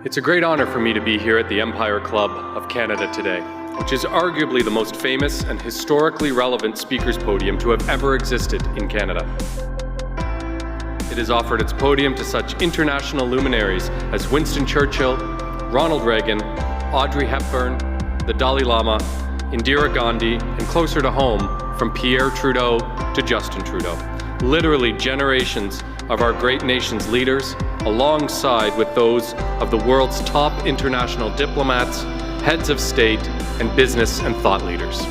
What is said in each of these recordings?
It's a great honor for me to be here at the Empire Club of Canada today, which is arguably the most famous and historically relevant speakers podium to have ever existed in Canada. It has offered its podium to such international luminaries as Winston Churchill, Ronald Reagan, Audrey Hepburn, the Dalai Lama, Indira Gandhi, and closer to home, from Pierre Trudeau to Justin Trudeau. Literally generations of our great nation's leaders, alongside with those of the world's top international diplomats, heads of state, and business and thought leaders.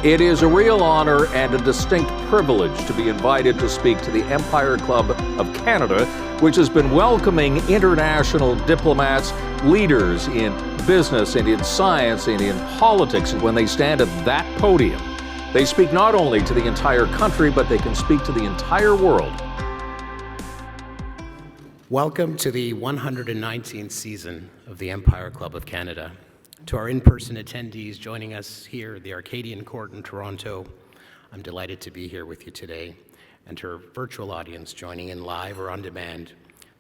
It is a real honor and a distinct privilege to be invited to speak to the Empire Club of Canada, which has been welcoming international diplomats, leaders in business and in science and in politics. When they stand at that podium, they speak not only to the entire country, but they can speak to the entire world. Welcome to the 119th season of the Empire Club of Canada. To our in-person attendees joining us here at the Arcadian Court in Toronto, I'm delighted to be here with you today. And to our virtual audience joining in live or on demand,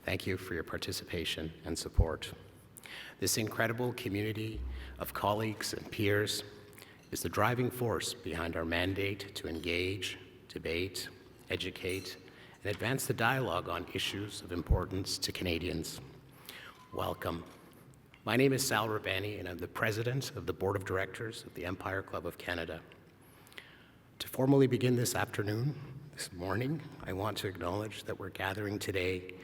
thank you for your participation and support. This incredible community of colleagues and peers is the driving force behind our mandate to engage, debate, educate, and advance the dialogue on issues of importance to Canadians. Welcome. My name is Sal Rabbani, and I'm the President of the Board of Directors of the Empire Club of Canada. To formally begin this morning, I want to acknowledge that we're gathering today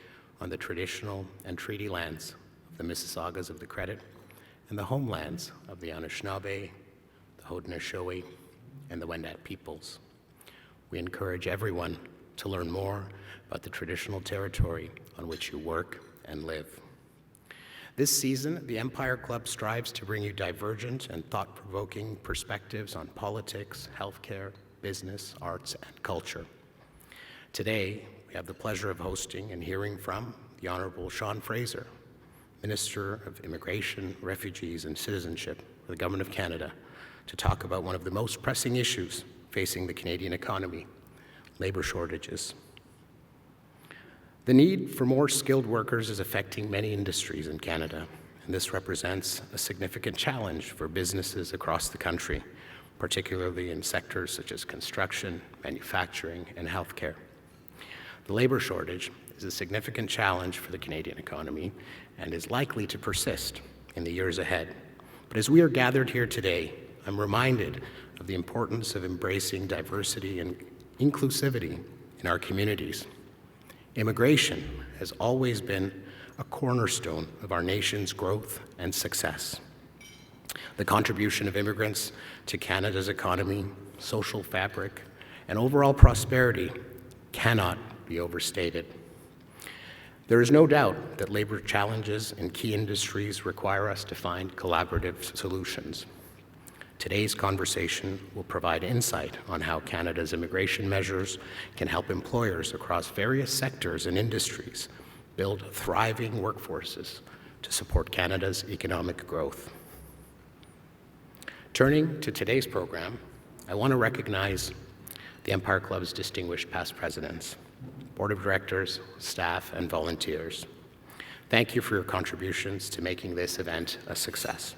on the traditional and treaty lands of the Mississaugas of the Credit and the homelands of the Anishinaabe, the Haudenosaunee, and the Wendat peoples. We encourage everyone to learn more about the traditional territory on which you work and live. This season, the Empire Club strives to bring you divergent and thought-provoking perspectives on politics, healthcare, business, arts, and culture. Today, we have the pleasure of hosting and hearing from the Honourable Sean Fraser, Minister of Immigration, Refugees, and Citizenship for the Government of Canada, to talk about one of the most pressing issues facing the Canadian economy, labour shortages. The need for more skilled workers is affecting many industries in Canada, and this represents a significant challenge for businesses across the country, particularly in sectors such as construction, manufacturing, and healthcare. The labour shortage is a significant challenge for the Canadian economy and is likely to persist in the years ahead. But as we are gathered here today, I'm reminded of the importance of embracing diversity and inclusivity in our communities. Immigration has always been a cornerstone of our nation's growth and success. The contribution of immigrants to Canada's economy, social fabric, and overall prosperity cannot be overstated. There is no doubt that labor challenges in key industries require us to find collaborative solutions. Today's conversation will provide insight on how Canada's immigration measures can help employers across various sectors and industries build thriving workforces to support Canada's economic growth. Turning to today's program, I want to recognize the Empire Club's distinguished past presidents, board of directors, staff, and volunteers. Thank you for your contributions to making this event a success.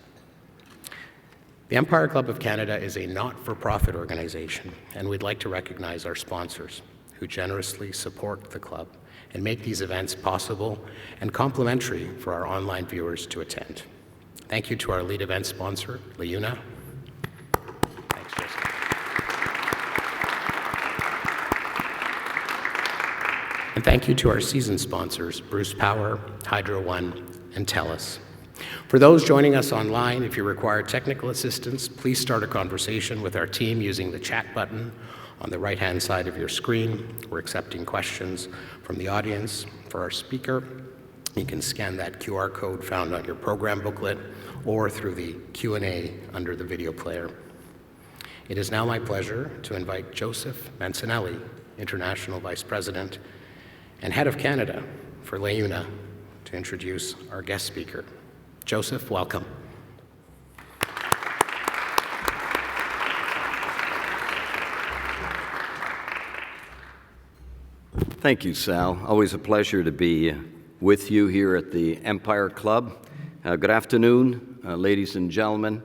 The Empire Club of Canada is a not-for-profit organization, and we'd like to recognize our sponsors who generously support the club and make these events possible and complimentary for our online viewers to attend. Thank you to our lead event sponsor, LiUNA. Thanks, Jessica. And thank you to our season sponsors, Bruce Power, Hydro One, and TELUS. For those joining us online, if you require technical assistance, please start a conversation with our team using the chat button on the right-hand side of your screen. We're accepting questions from the audience. For our speaker, you can scan that QR code found on your program booklet or through the Q&A under the video player. It is now my pleasure to invite Joseph Mancinelli, International Vice President and Head of Canada for LiUNA, to introduce our guest speaker. Joseph, welcome. Thank you, Sal. Always a pleasure to be with you here at the Empire Club. Good afternoon, ladies and gentlemen.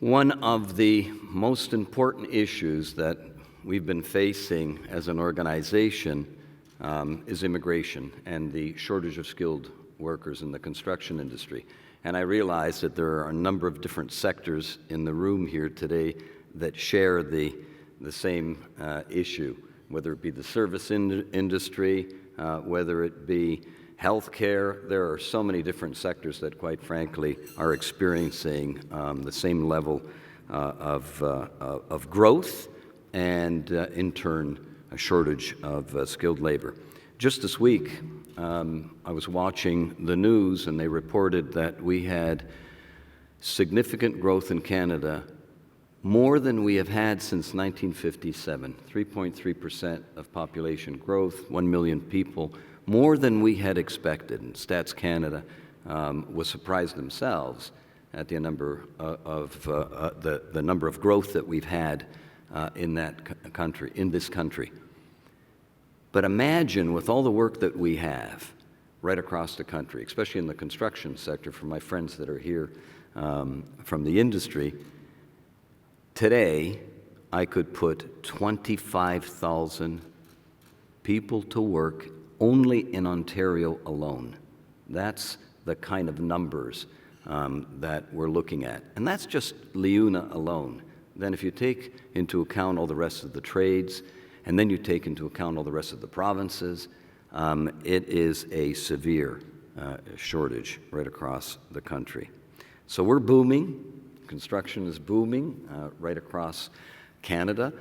One of the most important issues that we've been facing as an organization is immigration and the shortage of skilled workers in the construction industry. And I realize that there are a number of different sectors in the room here today that share the same issue, whether it be the service industry, whether it be healthcare. There are so many different sectors that, quite frankly, are experiencing the same level of growth and, in turn, a shortage of skilled labor. Just this week, I was watching the news, and they reported that we had significant growth in Canada, more than we have had since 1957, 3.3% of population growth, 1 million people, more than we had expected. And Stats Canada was surprised themselves at the number of the number of growth that we've had in that country, in this country. But imagine, with all the work that we have right across the country, especially in the construction sector, for my friends that are here from the industry, today I could put 25,000 people to work only in Ontario alone. That's the kind of numbers that we're looking at. And that's just LiUNA alone. Then if you take into account all the rest of the trades, and then you take into account all the rest of the provinces, it is a severe shortage right across the country. So we're booming. Construction is booming right across Canada.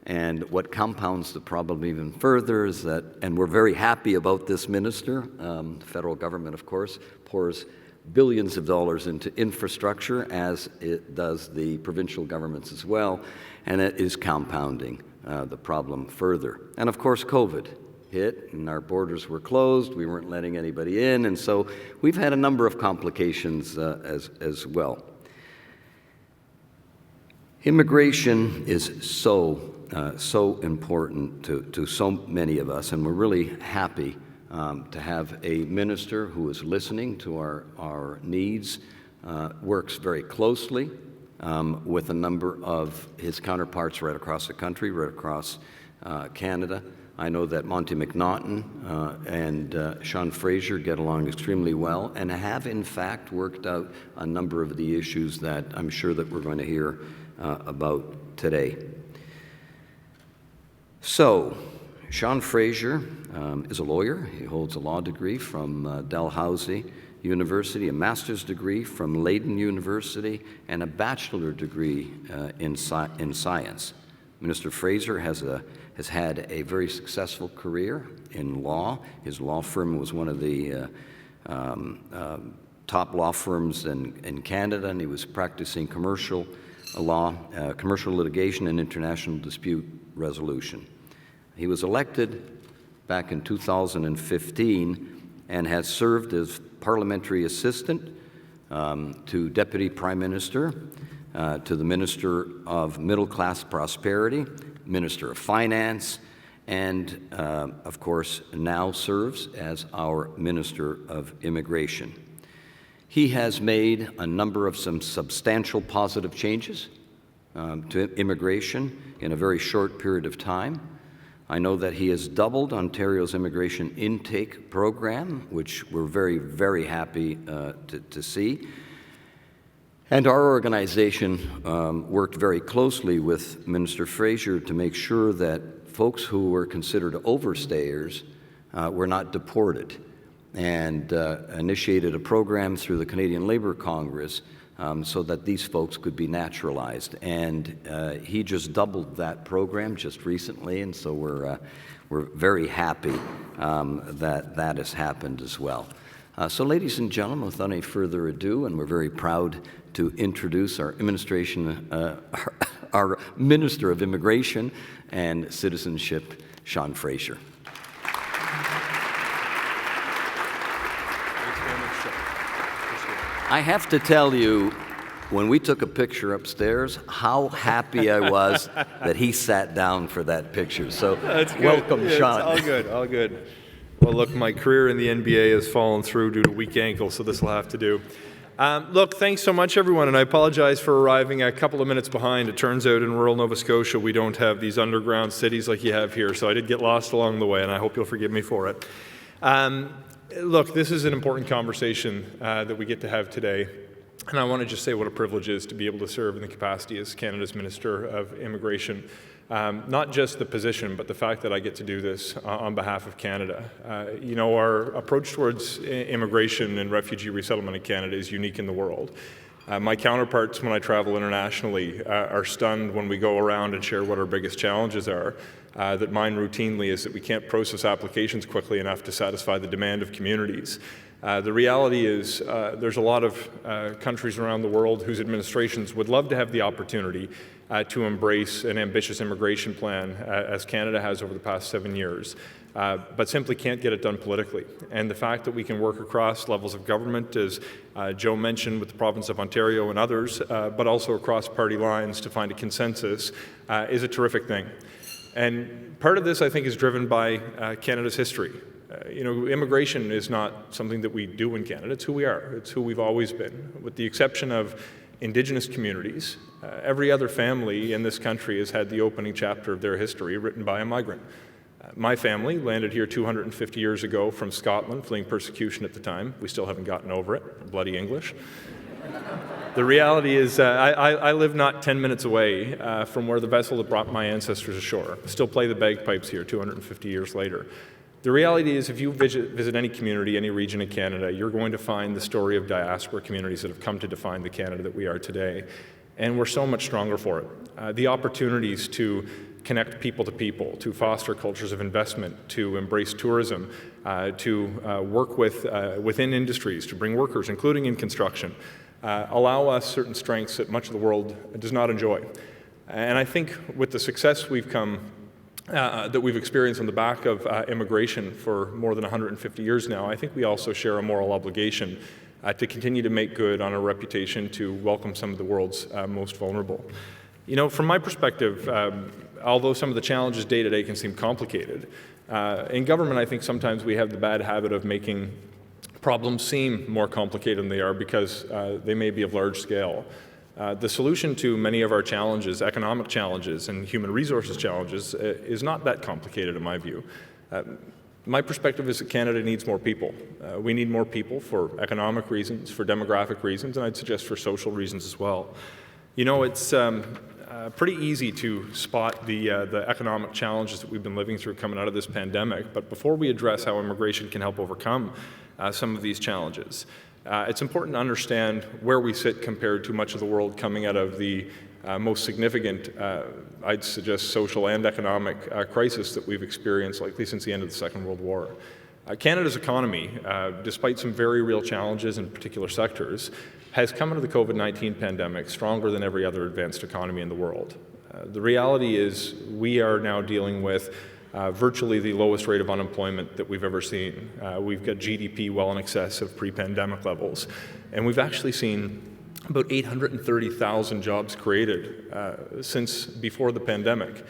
And what compounds the problem even further is that, and we're very happy about this minister, the federal government, of course, pours billions of dollars into infrastructure, as it does the provincial governments as well, and it is compounding the problem further. And of course, COVID hit, and our borders were closed. We weren't letting anybody in, and so we've had a number of complications as well. Immigration is so important to so many of us, and we're really happy to have a minister who is listening to our needs, works very closely with a number of his counterparts right across the country, right across Canada. I know that Monty McNaughton and Sean Fraser get along extremely well and have, in fact, worked out a number of the issues that I'm sure that we're going to hear about today. So, Sean Fraser is a lawyer. He holds a law degree from Dalhousie University, a master's degree from Leiden University, and a bachelor degree in science. Minister Fraser has had a very successful career in law. His law firm was one of the top law firms in Canada, and he was practicing commercial law, commercial litigation, and international dispute resolution. He was elected back in 2015 and has served as parliamentary assistant to Deputy Prime Minister, to the Minister of Middle Class Prosperity, Minister of Finance, and of course now serves as our Minister of Immigration. He has made a number of some substantial positive changes to immigration in a very short period of time. I know that he has doubled Ontario's immigration intake program, which we're very, very happy to see. And our organization worked very closely with Minister Fraser to make sure that folks who were considered overstayers were not deported, and initiated a program through the Canadian Labour Congress so that these folks could be naturalized. And he just doubled that program just recently, and so we're very happy that that has happened as well. So ladies and gentlemen, without any further ado, and we're very proud to introduce our our Minister of Immigration and Citizenship, Sean Fraser. I have to tell you, when we took a picture upstairs, how happy I was that he sat down for that picture. So That's good. welcome, Yeah, Sean. It's all good, all good. Well, look, my career in the NBA has fallen through due to weak ankle, so this will have to do. Look, thanks so much, everyone, and I apologize for arriving a couple of minutes behind. It turns out in rural Nova Scotia we don't have these underground cities like you have here, so I did get lost along the way, and I hope you'll forgive me for it. Look, this is an important conversation that we get to have today, and I want to just say what a privilege it is to be able to serve in the capacity as Canada's Minister of Immigration. Not just the position, but the fact that I get to do this on behalf of Canada. You know, our approach towards immigration and refugee resettlement in Canada is unique in the world. My counterparts, when I travel internationally, are stunned when we go around and share what our biggest challenges are. That mine routinely is that we can't process applications quickly enough to satisfy the demand of communities. The reality is there's a lot of countries around the world whose administrations would love to have the opportunity to embrace an ambitious immigration plan, as Canada has over the past 7 years, but simply can't get it done politically. And the fact that we can work across levels of government, as Joe mentioned with the province of Ontario and others, but also across party lines to find a consensus, is a terrific thing. And part of this, I think, is driven by Canada's history. You know, immigration is not something that we do in Canada. It's who we are. It's who we've always been. With the exception of Indigenous communities, every other family in this country has had the opening chapter of their history written by a migrant. My family landed here 250 years ago from Scotland, fleeing persecution at the time. We still haven't gotten over it, bloody English. The reality is I live not 10 minutes away from where the vessel that brought my ancestors ashore. Still play the bagpipes here 250 years later. The reality is, if you visit any community, any region in Canada, you're going to find the story of diaspora communities that have come to define the Canada that we are today. And we're so much stronger for it. The opportunities to connect people to people, to foster cultures of investment, to embrace tourism, to work within industries, to bring workers, including in construction, allow us certain strengths that much of the world does not enjoy. And I think with the success that we've experienced on the back of immigration for more than 150 years now, I think we also share a moral obligation to continue to make good on our reputation to welcome some of the world's most vulnerable. You know, from my perspective, although some of the challenges day to day can seem complicated, in government I think sometimes we have the bad habit of making problems seem more complicated than they are because they may be of large scale. The solution to many of our challenges, economic challenges and human resources challenges, is not that complicated in my view. My perspective is that Canada needs more people. We need more people for economic reasons, for demographic reasons, and I'd suggest for social reasons as well. You know, it's pretty easy to spot the economic challenges that we've been living through coming out of this pandemic, but before we address how immigration can help overcome some of these challenges, it's important to understand where we sit compared to much of the world coming out of the most significant, I'd suggest, social and economic crisis that we've experienced, likely since the end of the Second World War. Canada's economy, despite some very real challenges in particular sectors, has come into the COVID-19 pandemic stronger than every other advanced economy in the world. The reality is we are now dealing with virtually the lowest rate of unemployment that we've ever seen. We've got GDP well in excess of pre-pandemic levels, and we've actually seen about 830,000 jobs created since before the pandemic.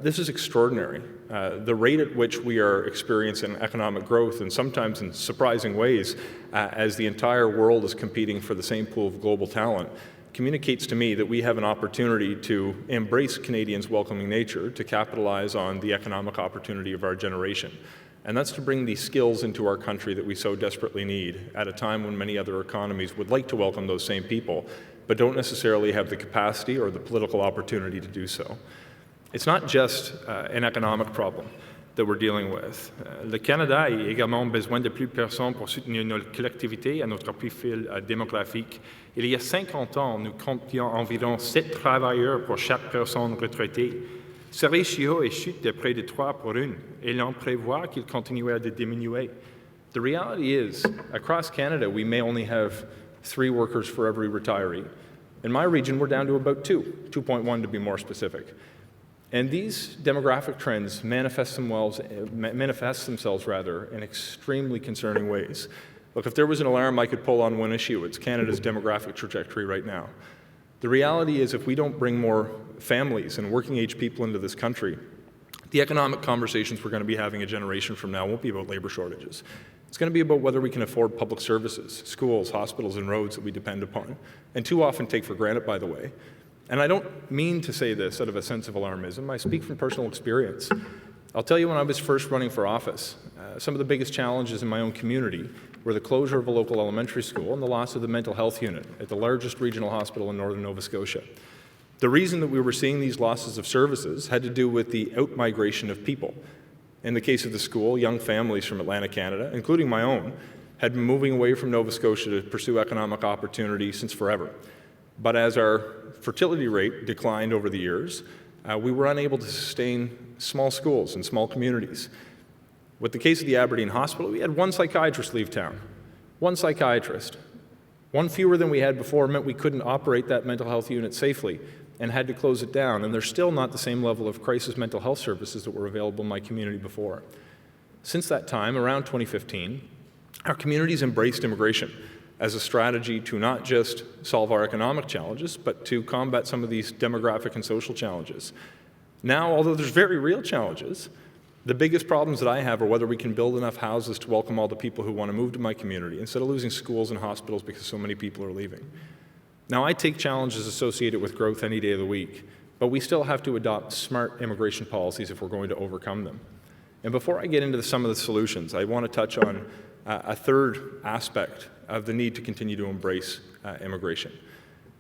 This is extraordinary. The rate at which we are experiencing economic growth, and sometimes in surprising ways, as the entire world is competing for the same pool of global talent, communicates to me that we have an opportunity to embrace Canadians' welcoming nature, to capitalize on the economic opportunity of our generation. And that's to bring these skills into our country that we so desperately need at a time when many other economies would like to welcome those same people, but don't necessarily have the capacity or the political opportunity to do so. It's not just an economic problem that we're dealing with. Le Canada a également besoin de plus personnes pour soutenir nos collectivités à notre profil démographique. Il y a 50 ans, nous comptions environ 7 travailleurs pour chaque personne retraitée. Ce ratio est chute de près de 3 pour 1, et l'on prévoit qu'il continuera de diminuer. The reality is, across Canada, we may only have 3 workers for every retiree. In my region, we're down to about 2.1 to be more specific. And these demographic trends manifest themselves in extremely concerning ways. Look, if there was an alarm I could pull on one issue, it's Canada's demographic trajectory right now. The reality is if we don't bring more families and working-age people into this country, the economic conversations we're going to be having a generation from now won't be about labor shortages. It's going to be about whether we can afford public services, schools, hospitals, and roads that we depend upon, and too often take for granted, by the way. And I don't mean to say this out of a sense of alarmism. I speak from personal experience. I'll tell you, when I was first running for office, some of the biggest challenges in my own community were the closure of a local elementary school and the loss of the mental health unit at the largest regional hospital in northern Nova Scotia. The reason that we were seeing these losses of services had to do with the out-migration of people. In the case of the school, young families from Atlantic Canada, including my own, had been moving away from Nova Scotia to pursue economic opportunity since forever. But as our fertility rate declined over the years, we were unable to sustain small schools and small communities. With the case of the Aberdeen Hospital, we had one psychiatrist leave town. One psychiatrist. One fewer than we had before meant we couldn't operate that mental health unit safely and had to close it down. And there's still not the same level of crisis mental health services that were available in my community before. Since that time, around 2015, our communities embraced immigration as a strategy to not just solve our economic challenges, but to combat some of these demographic and social challenges. Now, although there's very real challenges, the biggest problems that I have are whether we can build enough houses to welcome all the people who want to move to my community instead of losing schools and hospitals because so many people are leaving. Now, I take challenges associated with growth any day of the week, but we still have to adopt smart immigration policies if we're going to overcome them. And before I get into some of the solutions, I want to touch on a third aspect of the need to continue to embrace immigration.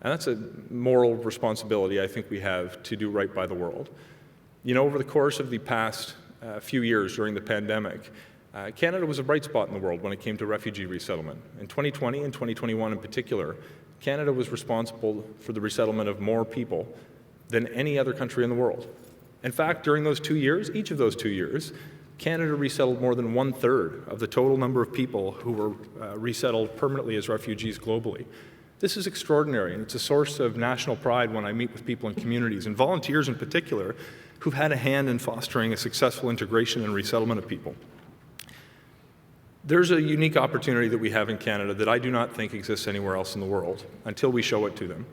And that's a moral responsibility I think we have to do right by the world. You know, over the course of the past few years during the pandemic, Canada was a bright spot in the world when it came to refugee resettlement. In 2020 and 2021 in particular, Canada was responsible for the resettlement of more people than any other country in the world. In fact, during those 2 years, each of those 2 years, Canada resettled more than 1/3 of the total number of people who were resettled permanently as refugees globally. This is extraordinary, and it's a source of national pride when I meet with people in communities, and volunteers in particular, who've had a hand in fostering a successful integration and resettlement of people. There's a unique opportunity that we have in Canada that I do not think exists anywhere else in the world until we show it to them.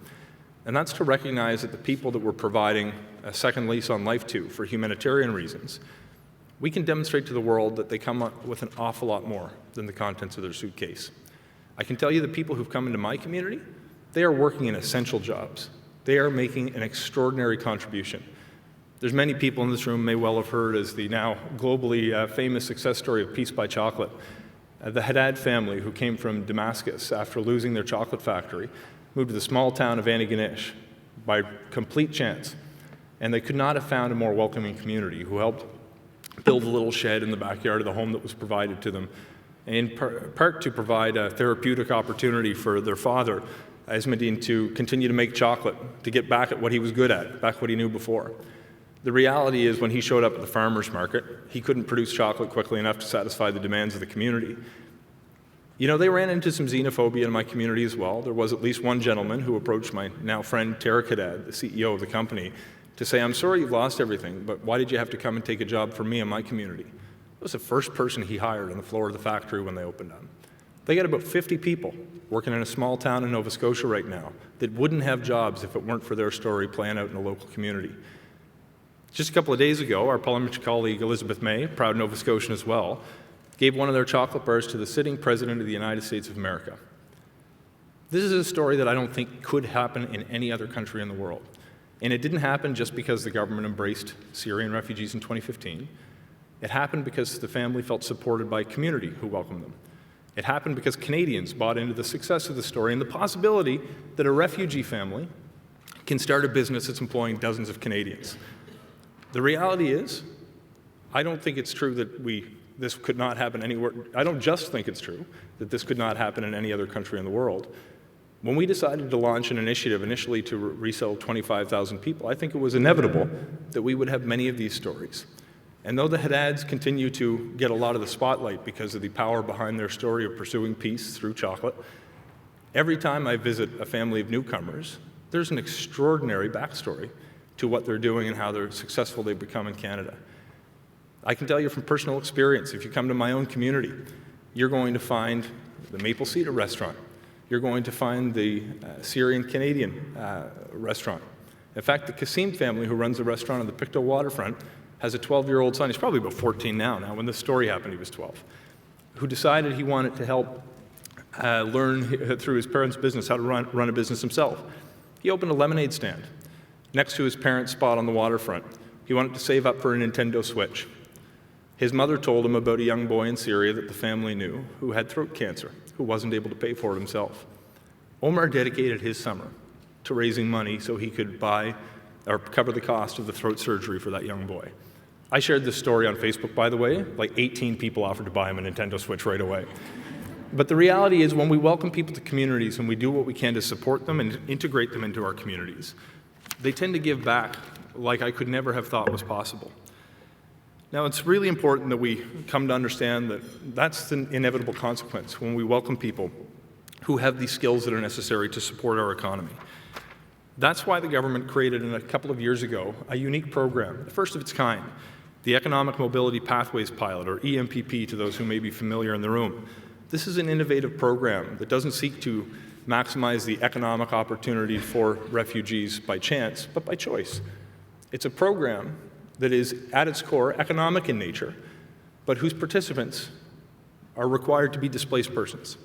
And that's to recognize that the people that we're providing a second lease on life to for humanitarian reasons, we can demonstrate to the world that they come up with an awful lot more than the contents of their suitcase. I can tell you the people who've come into my community, they are working in essential jobs. They are making an extraordinary contribution. There's many people in this room may well have heard as the now globally famous success story of Peace by Chocolate. The Haddad family, who came from Damascus after losing their chocolate factory, moved to the small town of Antigonish by complete chance. And they could not have found a more welcoming community who helped build a little shed in the backyard of the home that was provided to them, in part to provide a therapeutic opportunity for their father, Ismaddin, to continue to make chocolate, to get back at what he was good at, back what he knew before. The reality is when he showed up at the farmer's market, he couldn't produce chocolate quickly enough to satisfy the demands of the community. You know, they ran into some xenophobia in my community as well. There was at least one gentleman who approached my now friend Tarek Haddad, the CEO of the company, to say, "I'm sorry you've lost everything, but why did you have to come and take a job for me in my community?" It was the first person he hired on the floor of the factory when they opened up. They got about 50 people working in a small town in Nova Scotia right now that wouldn't have jobs if it weren't for their story playing out in a local community. Just a couple of days ago, our parliamentary colleague Elizabeth May, proud Nova Scotian as well, gave one of their chocolate bars to the sitting President of the United States of America. This is a story that I don't think could happen in any other country in the world. And it didn't happen just because the government embraced Syrian refugees in 2015. It happened because the family felt supported by a community who welcomed them. It happened because Canadians bought into the success of the story and the possibility that a refugee family can start a business that's employing dozens of Canadians. The reality is, I don't think it's true that this could not happen anywhere. I don't just think it's true that this could not happen in any other country in the world. When we decided to launch an initiative initially to resettle 25,000 people, I think it was inevitable that we would have many of these stories. And though the Haddads continue to get a lot of the spotlight because of the power behind their story of pursuing peace through chocolate, every time I visit a family of newcomers, there's an extraordinary backstory to what they're doing and how they're successful they've become in Canada. I can tell you from personal experience, if you come to my own community, you're going to find the Maple Cedar restaurant. You're going to find the Syrian-Canadian restaurant. In fact, the Kassim family, who runs the restaurant on the Pictou waterfront, has a 12-year-old son. He's probably about 14 now. Now, when this story happened, he was 12, who decided he wanted to help learn through his parents' business how to run a business himself. He opened a lemonade stand next to his parents' spot on the waterfront. He wanted to save up for a Nintendo Switch. His mother told him about a young boy in Syria that the family knew who had throat cancer, who wasn't able to pay for it himself. Omar dedicated his summer to raising money so he could buy or cover the cost of the throat surgery for that young boy. I shared this story on Facebook, by the way. Like 18 people offered to buy him a Nintendo Switch right away. But the reality is, when we welcome people to communities and we do what we can to support them and integrate them into our communities, they tend to give back like I could never have thought was possible. Now, it's really important that we come to understand that that's the inevitable consequence when we welcome people who have these skills that are necessary to support our economy. That's why the government created, a couple of years ago, a unique program, the first of its kind, the Economic Mobility Pathways Pilot, or EMPP to those who may be familiar in the room. This is an innovative program that doesn't seek to maximize the economic opportunity for refugees by chance, but by choice. It's a program that is, at its core, economic in nature, but whose participants are required to be displaced persons.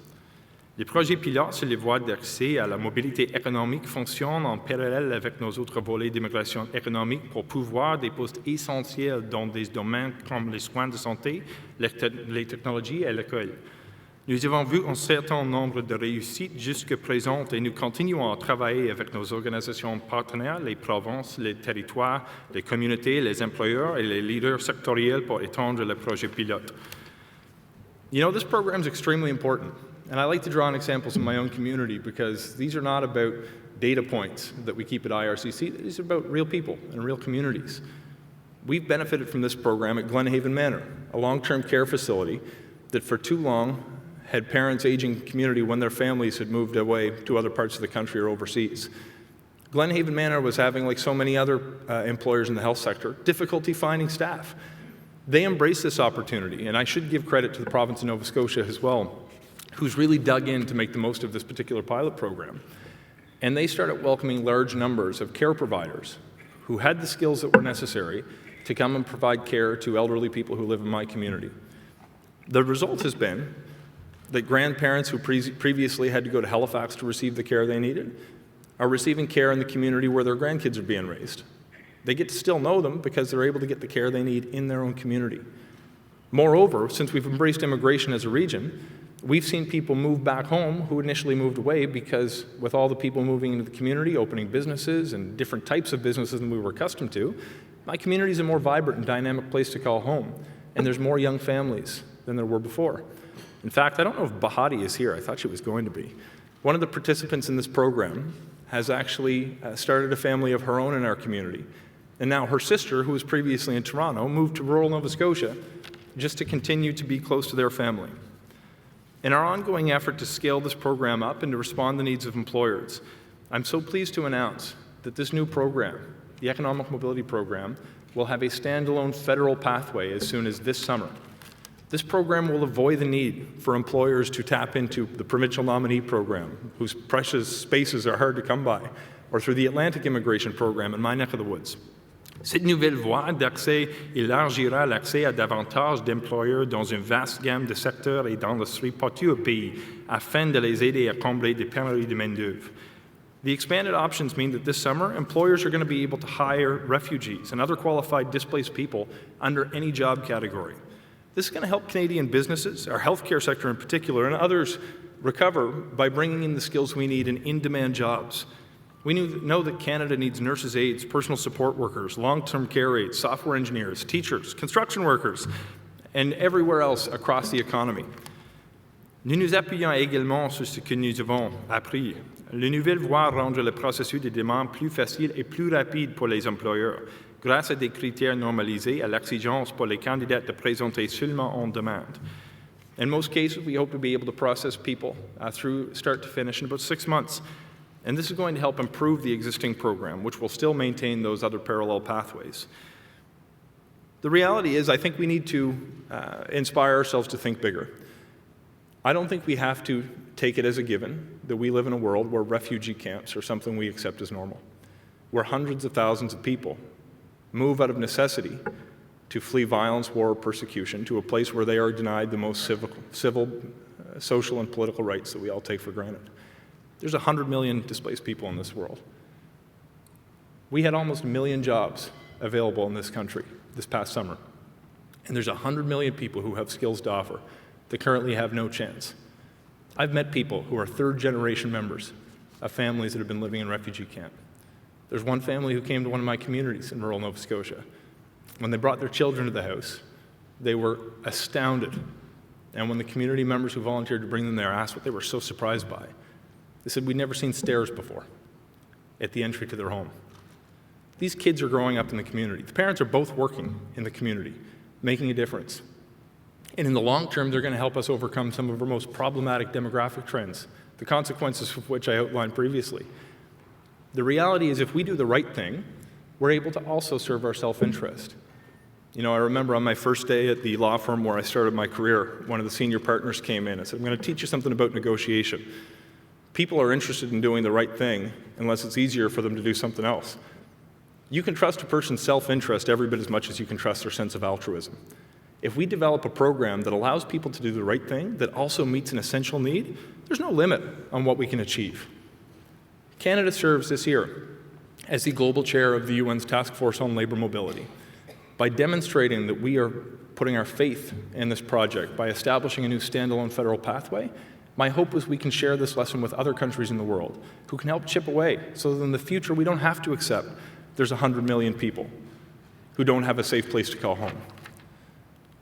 Les projets pilotes sur les voies d'accès à la mobilité économique fonctionnent en parallèle avec nos autres volets d'immigration économique pour pourvoir des postes essentiels dans des domaines comme les soins de santé, les technologies et l'école. Nous avons vu un certain nombre de réussites jusqu'à présent et nous continuons à travailler avec nos organisations partenaires, les provinces, les territoires, les communautés, les employeurs et les leaders sectoriels pour étendre le projet pilote. You know, this program is extremely important, and I like to draw on examples in my own community because these are not about data points that we keep at IRCC. These are about real people and real communities. We've benefited from this program at Glenhaven Manor, a long-term care facility that for too long had parents aging community when their families had moved away to other parts of the country or overseas. Glenhaven Manor was having, like so many other employers in the health sector, difficulty finding staff. They embraced this opportunity, and I should give credit to the province of Nova Scotia as well, who's really dug in to make the most of this particular pilot program. And they started welcoming large numbers of care providers who had the skills that were necessary to come and provide care to elderly people who live in my community. The result has been that grandparents who previously had to go to Halifax to receive the care they needed are receiving care in the community where their grandkids are being raised. They get to still know them because they're able to get the care they need in their own community. Moreover, since we've embraced immigration as a region, we've seen people move back home who initially moved away because with all the people moving into the community, opening businesses and different types of businesses than we were accustomed to, my community is a more vibrant and dynamic place to call home, and there's more young families than there were before. In fact, I don't know if Bahati is here. I thought she was going to be. One of the participants in this program has actually started a family of her own in our community. And now her sister, who was previously in Toronto, moved to rural Nova Scotia just to continue to be close to their family. In our ongoing effort to scale this program up and to respond to the needs of employers, I'm so pleased to announce that this new program, the Economic Mobility Program, will have a standalone federal pathway as soon as this summer. This program will avoid the need for employers to tap into the provincial nominee program, whose precious spaces are hard to come by, or through the Atlantic Immigration Program in my neck of the woods. Cette nouvelle voie d'accès élargira l'accès à davantage d'employeurs dans une vaste gamme de secteurs et d'industries partout au pays, afin de les aider à combler des pénuries de main-d'œuvre. The expanded options mean that this summer, employers are going to be able to hire refugees and other qualified displaced people under any job category. This is going to help Canadian businesses, our healthcare sector in particular, and others recover by bringing in the skills we need in in-demand jobs. We know that Canada needs nurses' aides, personal support workers, long-term care aides, software engineers, teachers, construction workers, and everywhere else across the economy. Nous nous appuyons également sur ce que nous avons appris. Les nouvelles voies rendent le processus de demande plus facile et plus rapide pour les employeurs, grâce à des critères normalisés à l'exigence pour les candidats de présenter seulement en demande. In most cases, we hope to be able to process people through start to finish in about 6 months. And this is going to help improve the existing program, which will still maintain those other parallel pathways. The reality is, I think we need to inspire ourselves to think bigger. I don't think we have to take it as a given that we live in a world where refugee camps are something we accept as normal, where hundreds of thousands of people move out of necessity to flee violence, war, or persecution to a place where they are denied the most civil, social, and political rights that we all take for granted. There's 100 million displaced people in this world. We had almost 1 million jobs available in this country this past summer, and there's 100 million people who have skills to offer that currently have no chance. I've met people who are third-generation members of families that have been living in refugee camp. There's one family who came to one of my communities in rural Nova Scotia. When they brought their children to the house, they were astounded. And when the community members who volunteered to bring them there asked what they were so surprised by, they said, "We'd never seen stairs before at the entry to their home." These kids are growing up in the community. The parents are both working in the community, making a difference. And in the long term, they're going to help us overcome some of our most problematic demographic trends, the consequences of which I outlined previously. The reality is if we do the right thing, we're able to also serve our self-interest. You know, I remember on my first day at the law firm where I started my career, one of the senior partners came in and said, "I'm going to teach you something about negotiation. People are interested in doing the right thing unless it's easier for them to do something else." You can trust a person's self-interest every bit as much as you can trust their sense of altruism. If we develop a program that allows people to do the right thing that also meets an essential need, there's no limit on what we can achieve. Canada serves this year as the global chair of the UN's Task Force on Labour Mobility. By demonstrating that we are putting our faith in this project, by establishing a new standalone federal pathway, my hope is we can share this lesson with other countries in the world who can help chip away so that in the future we don't have to accept there's 100 million people who don't have a safe place to call home.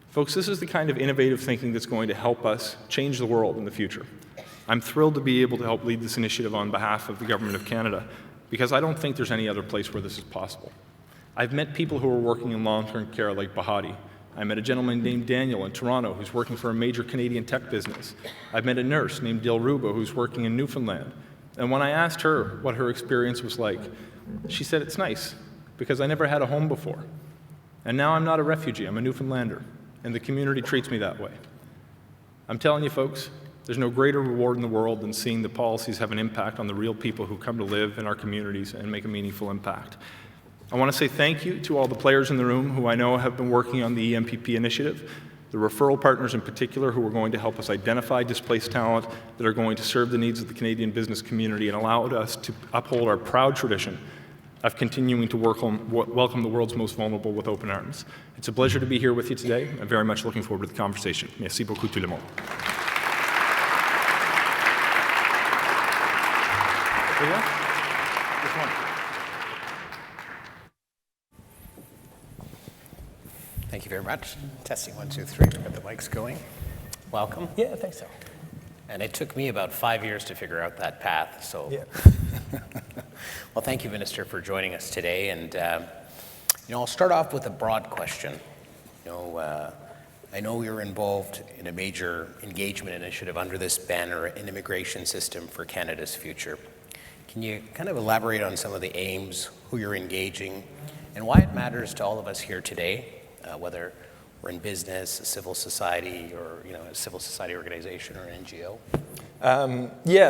Folks, this is the kind of innovative thinking that's going to help us change the world in the future. I'm thrilled to be able to help lead this initiative on behalf of the Government of Canada because I don't think there's any other place where this is possible. I've met people who are working in long-term care like Bahati. I met a gentleman named Daniel in Toronto who's working for a major Canadian tech business. I've met a nurse named Dilruba who's working in Newfoundland. And when I asked her what her experience was like, she said, "It's nice because I never had a home before. And now I'm not a refugee, I'm a Newfoundlander. And the community treats me that way." I'm telling you folks, there's no greater reward in the world than seeing the policies have an impact on the real people who come to live in our communities and make a meaningful impact. I want to say thank you to all the players in the room who I know have been working on the EMPP initiative, the referral partners in particular who are going to help us identify displaced talent that are going to serve the needs of the Canadian business community and allow us to uphold our proud tradition of continuing to welcome the world's most vulnerable with open arms. It's a pleasure to be here with you today. I'm very much looking forward to the conversation. Merci beaucoup tout le monde. Thank you very much. Testing 1, 2, 3. We've got the mics going. Welcome. Yeah, I think so. And it took me about 5 years to figure out that path, so. Yeah. Well, thank you, Minister, for joining us today. And, I'll start off with a broad question. I know you're involved in a major engagement initiative under this banner, An Immigration System for Canada's Future. Can you kind of elaborate on some of the aims, who you're engaging, and why it matters to all of us here today, whether we're in business, a civil society, or a civil society organization or an NGO?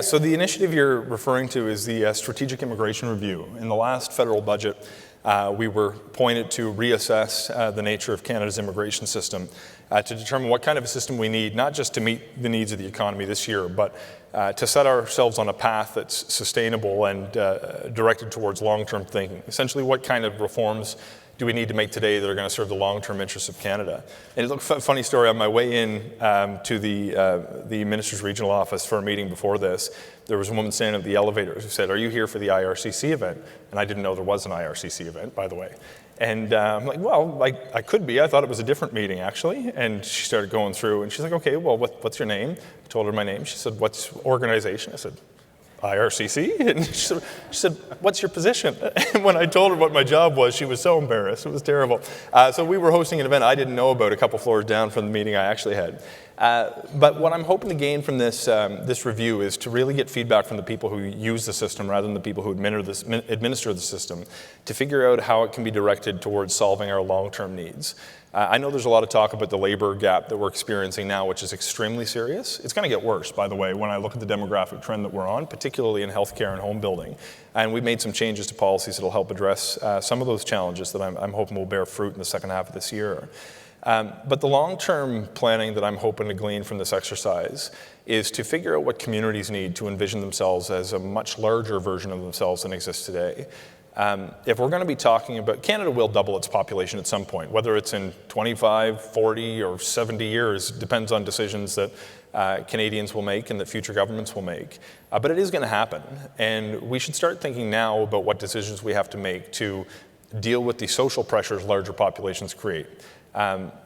So the initiative you're referring to is the Strategic Immigration Review. In the last federal budget, we were appointed to reassess the nature of Canada's immigration system to determine what kind of a system we need, not just to meet the needs of the economy this year, but to set ourselves on a path that's sustainable and directed towards long-term thinking. Essentially, what kind of reforms do we need to make today that are going to serve the long-term interests of Canada? And look, funny story, on my way in to the Minister's Regional Office for a meeting before this, there was a woman standing at the elevators who said, "Are you here for the IRCC event?" And I didn't know there was an IRCC event, by the way. And I'm like, well, I could be. I thought it was a different meeting, actually. And she started going through, and she's like, "Okay, well, what's your name?" I told her my name. She said, "What's organization?" I said, "IRCC?" And she said, "What's your position?" And when I told her what my job was, she was so embarrassed. It was terrible. So we were hosting an event I didn't know about a couple floors down from the meeting I actually had. But what I'm hoping to gain from this, this review is to really get feedback from the people who use the system rather than the people who administer the system, to figure out how it can be directed towards solving our long-term needs. I know there's a lot of talk about the labor gap that we're experiencing now, which is extremely serious. It's going to get worse, by the way, when I look at the demographic trend that we're on, particularly in healthcare and home building. And we've made some changes to policies that will help address some of those challenges that I'm hoping will bear fruit in the second half of this year. But the long-term planning that I'm hoping to glean from this exercise is to figure out what communities need to envision themselves as a much larger version of themselves than exists today. If we're going to be talking about, Canada will double its population at some point, whether it's in 25, 40, or 70 years, depends on decisions that Canadians will make and that future governments will make. But it is going to happen, and we should start thinking now about what decisions we have to make to deal with the social pressures larger populations create.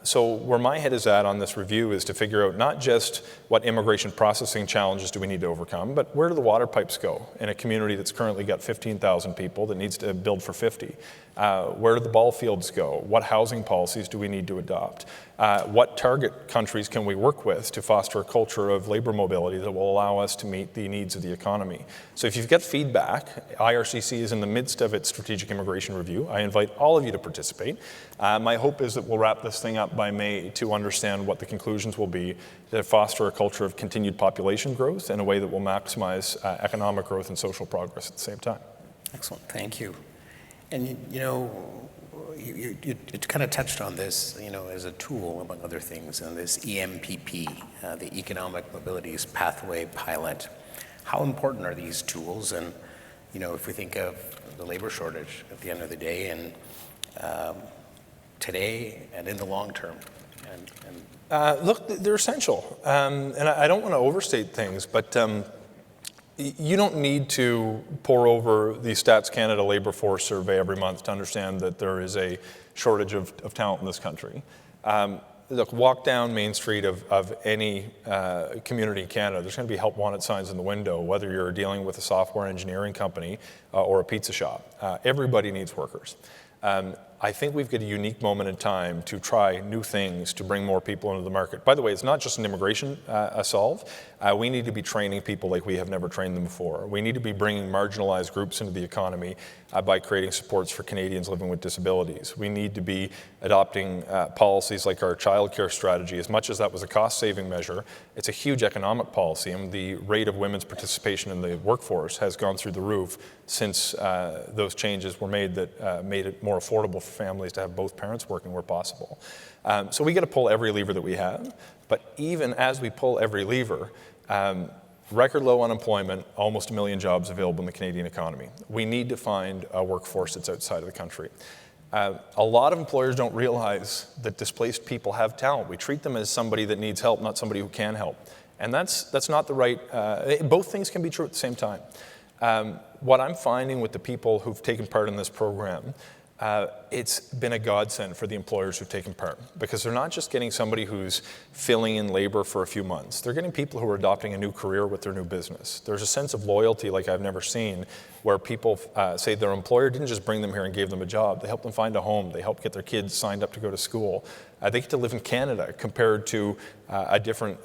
So where my head is at on this review is to figure out not just what immigration processing challenges do we need to overcome, but where do the water pipes go in a community that's currently got 15,000 people that needs to build for 50? Where do the ball fields go? What housing policies do we need to adopt? What target countries can we work with to foster a culture of labor mobility that will allow us to meet the needs of the economy? So if you've got feedback, IRCC is in the midst of its strategic immigration review. I invite all of you to participate. My hope is that we'll wrap this thing up by May to understand what the conclusions will be to foster a culture of continued population growth in a way that will maximize economic growth and social progress at the same time. Excellent, thank you. And you know, you kind of touched on this, you know, as a tool, among other things, and this EMPP, the Economic Mobilities Pathway Pilot. How important are these tools? And, you know, if we think of the labor shortage at the end of the day, and today and in the long term. Look, they're essential. And I don't want to overstate things, but you don't need to pore over the Stats Canada Labour Force survey every month to understand that there is a shortage of talent in this country. Look, walk down Main Street of any community in Canada, there's going to be help wanted signs in the window, whether you're dealing with a software engineering company or a pizza shop. Everybody needs workers. I think we've got a unique moment in time to try new things to bring more people into the market. By the way, it's not just an immigration solve. We need to be training people like we have never trained them before. We need to be bringing marginalized groups into the economy by creating supports for Canadians living with disabilities. We need to be adopting policies like our childcare strategy. As much as that was a cost-saving measure, it's a huge economic policy, and the rate of women's participation in the workforce has gone through the roof since those changes were made that made it more affordable for families to have both parents working where possible. So we got to pull every lever that we have, but even as we pull every lever, record low unemployment, almost 1 million jobs available in the Canadian economy. We need to find a workforce that's outside of the country. A lot of employers don't realize that displaced people have talent. We treat them as somebody that needs help, not somebody who can help. And that's not the right, both things can be true at the same time. What I'm finding with the people who've taken part in this program, it's been a godsend for the employers who've taken part, because they're not just getting somebody who's filling in labor for a few months. They're getting people who are adopting a new career with their new business. There's a sense of loyalty like I've never seen, where people say their employer didn't just bring them here and gave them a job. They helped them find a home. They helped get their kids signed up to go to school. They get to live in Canada compared to a different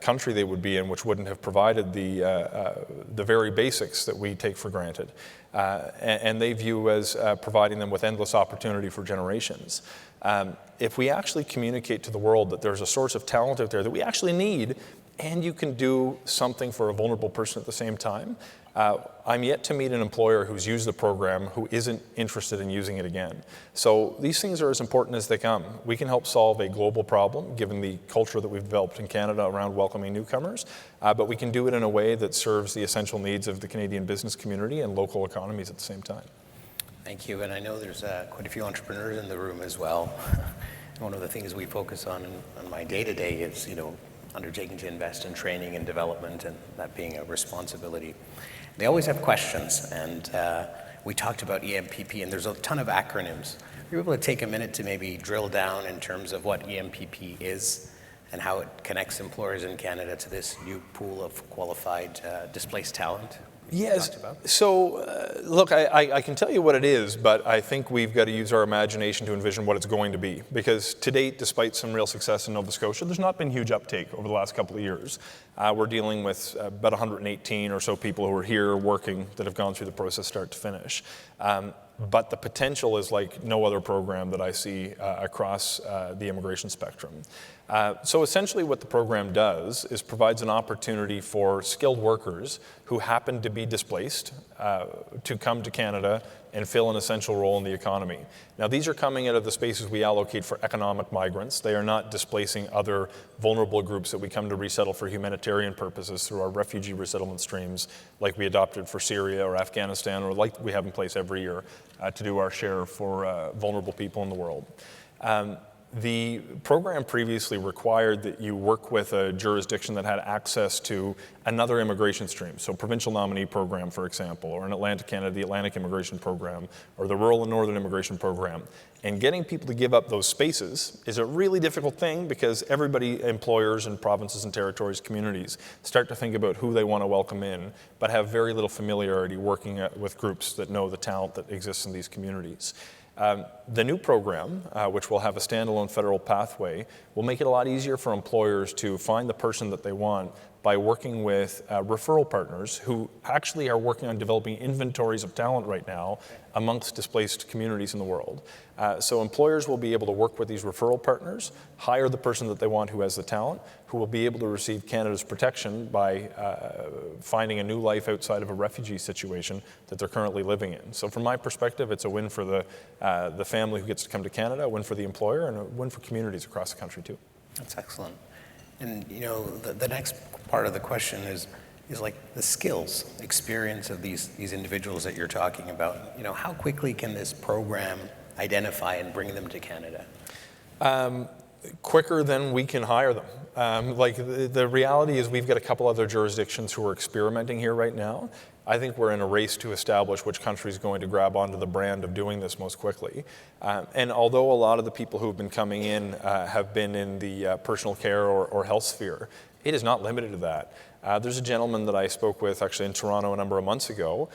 country they would be in, which wouldn't have provided the very basics that we take for granted. And they view as providing them with endless opportunity for generations. If we actually communicate to the world that there's a source of talent out there that we actually need, and you can do something for a vulnerable person at the same time, I'm yet to meet an employer who's used the program who isn't interested in using it again. So these things are as important as they come. We can help solve a global problem, given the culture that we've developed in Canada around welcoming newcomers, but we can do it in a way that serves the essential needs of the Canadian business community and local economies at the same time. Thank you, and I know there's quite a few entrepreneurs in the room as well. One of the things we focus on my day-to-day is, you know, undertaking to invest in training and development, and that being a responsibility. They always have questions, and we talked about EMPP, and there's a ton of acronyms. Are you able to take a minute to maybe drill down in terms of what EMPP is and how it connects employers in Canada to this new pool of qualified displaced talent? Yes. talked about? So, look, I can tell you what it is, but I think we've got to use our imagination to envision what it's going to be. Because to date, despite some real success in Nova Scotia, there's not been huge uptake over the last couple of years. We're dealing with about 118 or so people who are here working that have gone through the process start to finish. But the potential is like no other program that I see across the immigration spectrum. So essentially what the program does is provides an opportunity for skilled workers who happen to be displaced to come to Canada and fill an essential role in the economy. Now these are coming out of the spaces we allocate for economic migrants. They are not displacing other vulnerable groups that we come to resettle for humanitarian purposes through our refugee resettlement streams like we adopted for Syria or Afghanistan, or like we have in place every year to do our share for vulnerable people in the world. The program previously required that you work with a jurisdiction that had access to another immigration stream, so provincial nominee program, for example, or in Atlantic Canada, the Atlantic Immigration Program, or the Rural and Northern Immigration Program. And getting people to give up those spaces is a really difficult thing because everybody, employers and provinces and territories, communities, start to think about who they want to welcome in, but have very little familiarity working with groups that know the talent that exists in these communities. The new program, which will have a standalone federal pathway, will make it a lot easier for employers to find the person that they want by working with referral partners who actually are working on developing inventories of talent right now amongst displaced communities in the world. So employers will be able to work with these referral partners, hire the person that they want who has the talent, who will be able to receive Canada's protection by finding a new life outside of a refugee situation that they're currently living in. So from my perspective, it's a win for the family who gets to come to Canada, a win for the employer, and a win for communities across the country too. That's excellent. And you know, the next part of the question is like the skills, experience of these individuals that you're talking about. You know, how quickly can this program identify and bring them to Canada? Quicker than we can hire them. The reality is we've got a couple other jurisdictions who are experimenting here right now. I think we're in a race to establish which country is going to grab onto the brand of doing this most quickly. And although a lot of the people who have been coming in have been in the personal care or health sphere, it is not limited to that. There's a gentleman that I spoke with actually in Toronto a number of months ago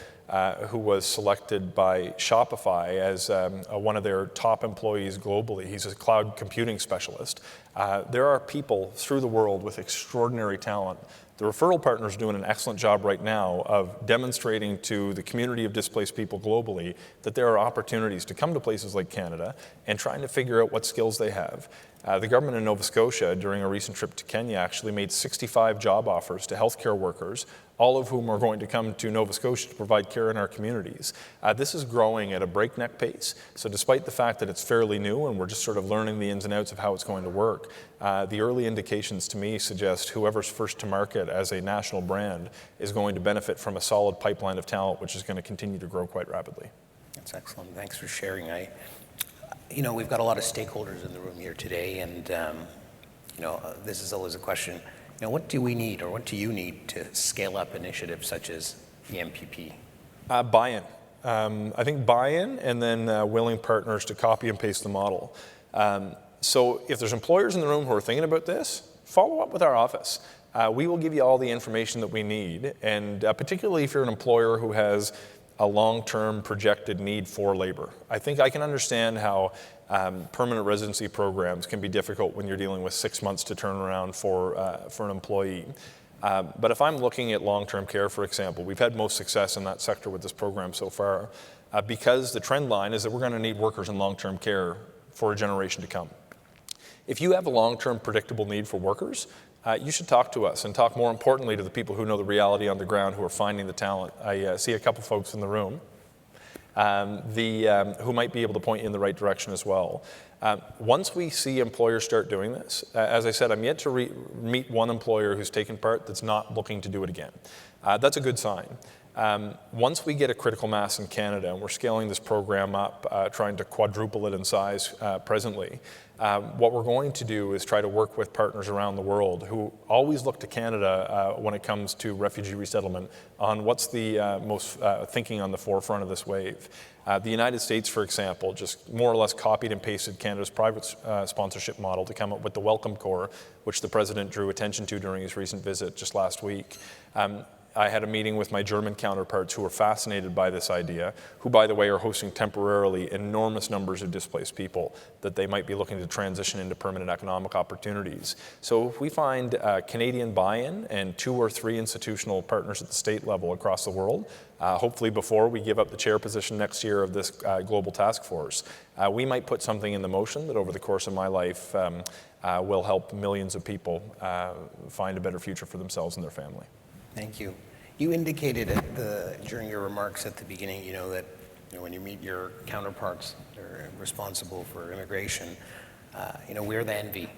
who was selected by Shopify as one of their top employees globally. He's a cloud computing specialist. There are people through the world with extraordinary talent. The referral partners are doing an excellent job right now of demonstrating to the community of displaced people globally that there are opportunities to come to places like Canada and trying to figure out what skills they have. The government in Nova Scotia, during a recent trip to Kenya, actually made 65 job offers to healthcare workers, all of whom are going to come to Nova Scotia to provide care in our communities. This is growing at a breakneck pace, so despite the fact that it's fairly new and we're just sort of learning the ins and outs of how it's going to work, the early indications to me suggest whoever's first to market as a national brand is going to benefit from a solid pipeline of talent, which is going to continue to grow quite rapidly. That's excellent. Thanks for sharing. You know, we've got a lot of stakeholders in the room here today, and you know, this is always a question. You know, what do we need, or what do you need to scale up initiatives such as the MPP? Buy-in. I think buy-in, and then willing partners to copy and paste the model. So if there's employers in the room who are thinking about this, follow up with our office. We will give you all the information that we need, and particularly if you're an employer who has a long-term projected need for labor. I think I can understand how permanent residency programs can be difficult when you're dealing with 6 months to turn around for an employee. But if I'm looking at long-term care, for example, we've had most success in that sector with this program so far because the trend line is that we're going to need workers in long-term care for a generation to come. If you have a long-term predictable need for workers, you should talk to us and talk more importantly to the people who know the reality on the ground who are finding the talent. I see a couple folks in the room who might be able to point you in the right direction as well. Once we see employers start doing this, as I said, I'm yet to meet one employer who's taken part that's not looking to do it again. That's a good sign. Once we get a critical mass in Canada, and we're scaling this program up, trying to quadruple it in size presently, what we're going to do is try to work with partners around the world who always look to Canada when it comes to refugee resettlement on what's the most thinking on the forefront of this wave. The United States, for example, just more or less copied and pasted Canada's private sponsorship model to come up with the Welcome Corps, which the President drew attention to during his recent visit just last week. I had a meeting with my German counterparts who were fascinated by this idea, who, by the way, are hosting temporarily enormous numbers of displaced people that they might be looking to transition into permanent economic opportunities. So if we find Canadian buy-in and 2 or 3 institutional partners at the state level across the world, hopefully before we give up the chair position next year of this global task force, we might put something in the motion that over the course of my life will help millions of people find a better future for themselves and their family. Thank you. You indicated during your remarks at the beginning, that when you meet your counterparts that are responsible for immigration, we're the envy,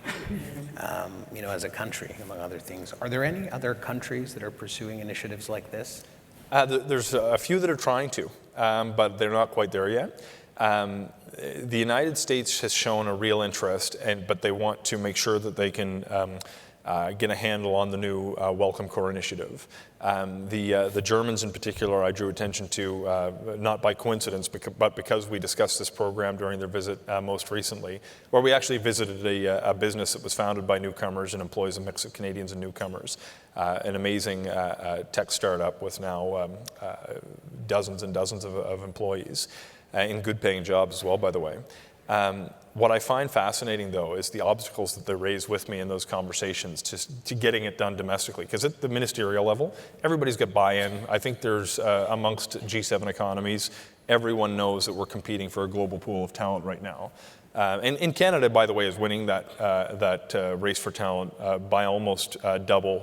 as a country, among other things. Are there any other countries that are pursuing initiatives like this? There's a few that are trying to, but they're not quite there yet. The United States has shown a real interest, but they want to make sure that they can get a handle on the new Welcome Corps initiative. The Germans in particular I drew attention to, not by coincidence, but because we discussed this program during their visit most recently, where we actually visited a business that was founded by newcomers and employs a mix of Canadians and newcomers. An amazing tech startup with now dozens and dozens of employees in good paying jobs as well, by the way. What I find fascinating, though, is the obstacles that they raise with me in those conversations to getting it done domestically. Because at the ministerial level, everybody's got buy-in. I think there's, amongst G7 economies, everyone knows that we're competing for a global pool of talent right now. And Canada, by the way, is winning that race for talent by almost double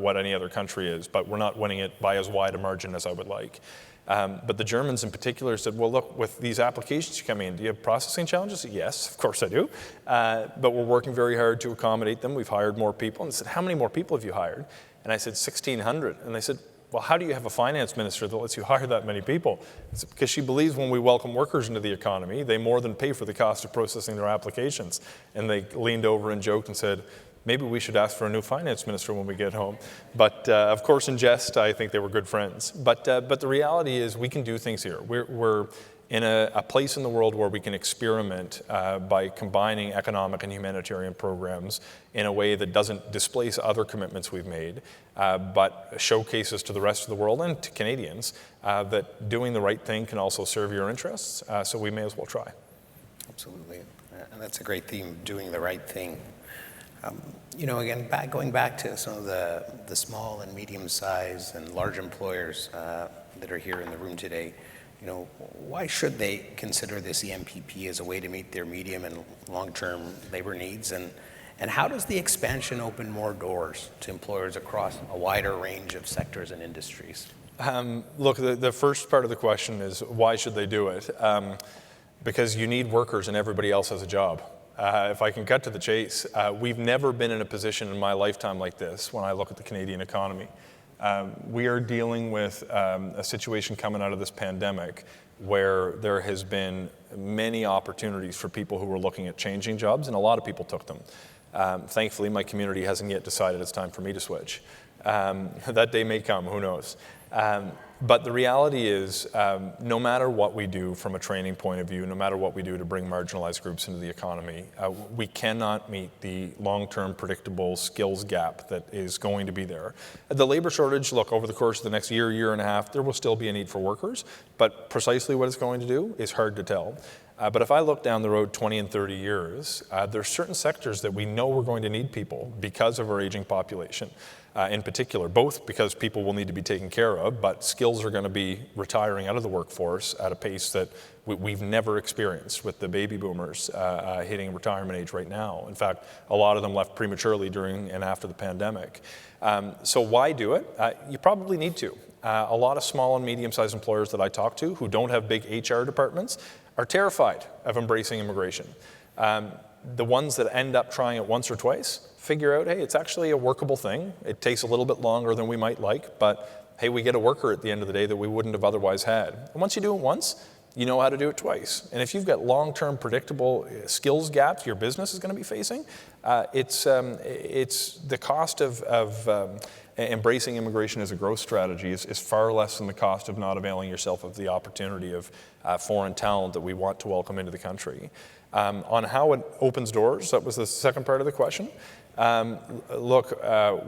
what any other country is. But we're not winning it by as wide a margin as I would like. But the Germans in particular said, well, look, with these applications you come in, do you have processing challenges? Yes, of course I do. But we're working very hard to accommodate them. We've hired more people. And they said, how many more people have you hired? And I said, 1,600. And they said, well, how do you have a finance minister that lets you hire that many people? It's because she believes when we welcome workers into the economy, they more than pay for the cost of processing their applications. And they leaned over and joked and said, maybe we should ask for a new finance minister when we get home. But of course, in jest, I think they were good friends. But the reality is we can do things here. We're in a place in the world where we can experiment by combining economic and humanitarian programs in a way that doesn't displace other commitments we've made, but showcases to the rest of the world and to Canadians that doing the right thing can also serve your interests. So we may as well try. Absolutely. And that's a great theme, doing the right thing. Again, going back to some of the small and medium-sized and large employers that are here in the room today, why should they consider this EMPP as a way to meet their medium and long-term labor needs? And how does the expansion open more doors to employers across a wider range of sectors and industries? Look, the first part of the question is why should they do it? Because you need workers and everybody else has a job. If I can cut to the chase, we've never been in a position in my lifetime like this when I look at the Canadian economy. We are dealing with a situation coming out of this pandemic where there has been many opportunities for people who were looking at changing jobs, and a lot of people took them. Thankfully, my community hasn't yet decided it's time for me to switch. That day may come, who knows? But the reality is, no matter what we do from a training point of view, no matter what we do to bring marginalized groups into the economy, we cannot meet the long-term predictable skills gap that is going to be there. The labor shortage, look, over the course of the next year and a half, there will still be a need for workers, but precisely what it's going to do is hard to tell. But if I look down the road 20 and 30 years, there are certain sectors that we know we're going to need people because of our aging population. In particular, both because people will need to be taken care of, but skills are going to be retiring out of the workforce at a pace that we've never experienced with the baby boomers hitting retirement age right now. In fact, a lot of them left prematurely during and after the pandemic. So why do it? You probably need to. A lot of small and medium-sized employers that I talk to who don't have big HR departments are terrified of embracing immigration. The ones that end up trying it once or twice figure out, hey, it's actually a workable thing. It takes a little bit longer than we might like, but hey, we get a worker at the end of the day that we wouldn't have otherwise had. And once you do it once, you know how to do it twice. And if you've got long-term predictable skills gaps your business is going to be facing, It's the cost of embracing immigration as a growth strategy is far less than the cost of not availing yourself of the opportunity of foreign talent that we want to welcome into the country. On how it opens doors, that was the second part of the question. Look,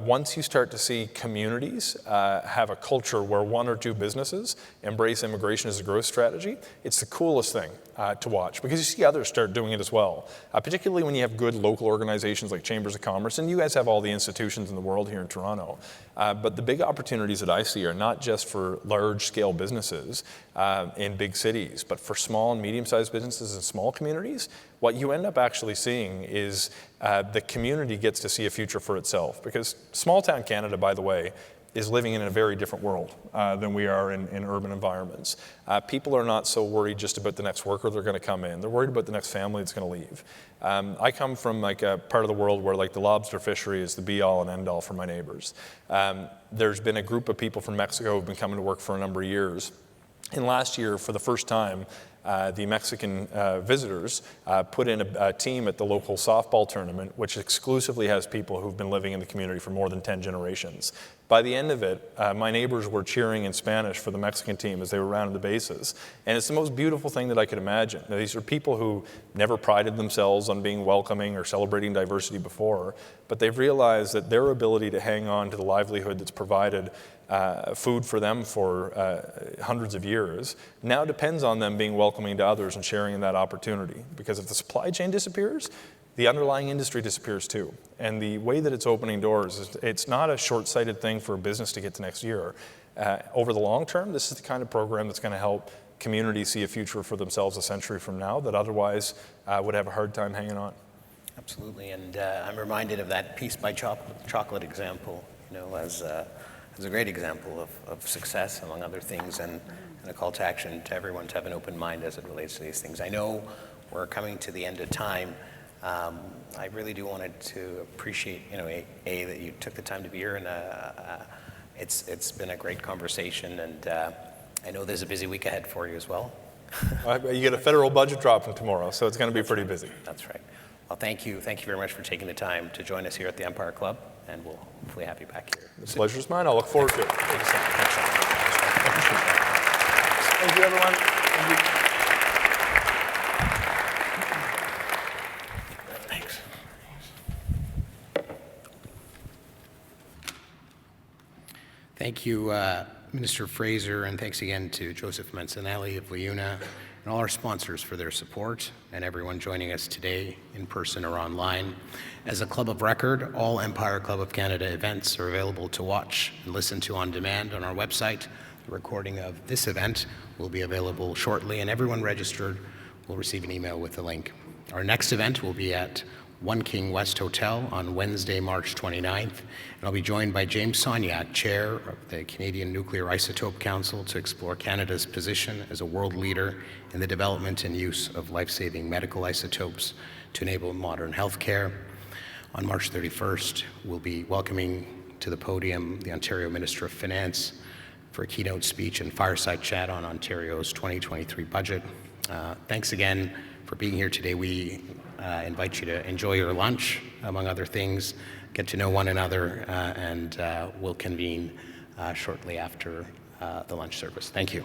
once you start to see communities have a culture where one or two businesses embrace immigration as a growth strategy, it's the coolest thing to watch, because you see others start doing it as well, particularly when you have good local organizations like Chambers of Commerce, and you guys have all the institutions in the world here in Toronto. But the big opportunities that I see are not just for large-scale businesses in big cities, but for small and medium-sized businesses and small communities. What you end up actually seeing is the community gets to see a future for itself, because small-town Canada, by the way, is living in a very different world than we are in urban environments. People are not so worried just about the next worker they're going to come in. They're worried about the next family that's going to leave. I come from like a part of the world where like the lobster fishery is the be-all and end-all for my neighbors. There's been a group of people from Mexico who've been coming to work for a number of years. And last year, for the first time, the Mexican visitors put in a team at the local softball tournament, which exclusively has people who've been living in the community for more than 10 generations. By the end of it, my neighbors were cheering in Spanish for the Mexican team as they were rounding the bases. And it's the most beautiful thing that I could imagine. Now, these are people who never prided themselves on being welcoming or celebrating diversity before, but they've realized that their ability to hang on to the livelihood that's provided food for them for hundreds of years now depends on them being welcoming to others and sharing in that opportunity. Because if the supply chain disappears, the underlying industry disappears too. And the way that it's opening doors, is it's not a short-sighted thing for a business to get to next year. Over the long term, this is the kind of program that's going to help communities see a future for themselves a century from now that otherwise would have a hard time hanging on. Absolutely, and I'm reminded of that Piece by Chocolate example, you know, as a great example of success, among other things, and a call to action to everyone to have an open mind as it relates to these things. I know we're coming to the end of time. I really do wanted to appreciate, you know, that you took the time to be here, and it's been a great conversation, and I know there's a busy week ahead for you as well. You get a federal budget dropping tomorrow, so it's going to be pretty busy. That's right. Well, thank you very much for taking the time to join us here at the Empire Club, and we'll hopefully have you back here. The pleasure's mine. I'll look forward to it. Thank you, everyone. Thank you. Thanks. Thank you, Minister Fraser, and thanks again to Joseph Mancinelli of LiUNA and all our sponsors for their support, and everyone joining us today in person or online. As a club of record, all Empire Club of Canada events are available to watch and listen to on demand on our website. The recording of this event will be available shortly, and everyone registered will receive an email with the link. Our next event will be at One King West Hotel on Wednesday, March 29th, and I'll be joined by James Sonyak, Chair of the Canadian Nuclear Isotope Council, to explore Canada's position as a world leader in the development and use of life-saving medical isotopes to enable modern healthcare. On March 31st, we'll be welcoming to the podium the Ontario Minister of Finance for a keynote speech and fireside chat on Ontario's 2023 budget. Thanks again for being here today. We invite you to enjoy your lunch, among other things, get to know one another, and we'll convene shortly after the lunch service. Thank you.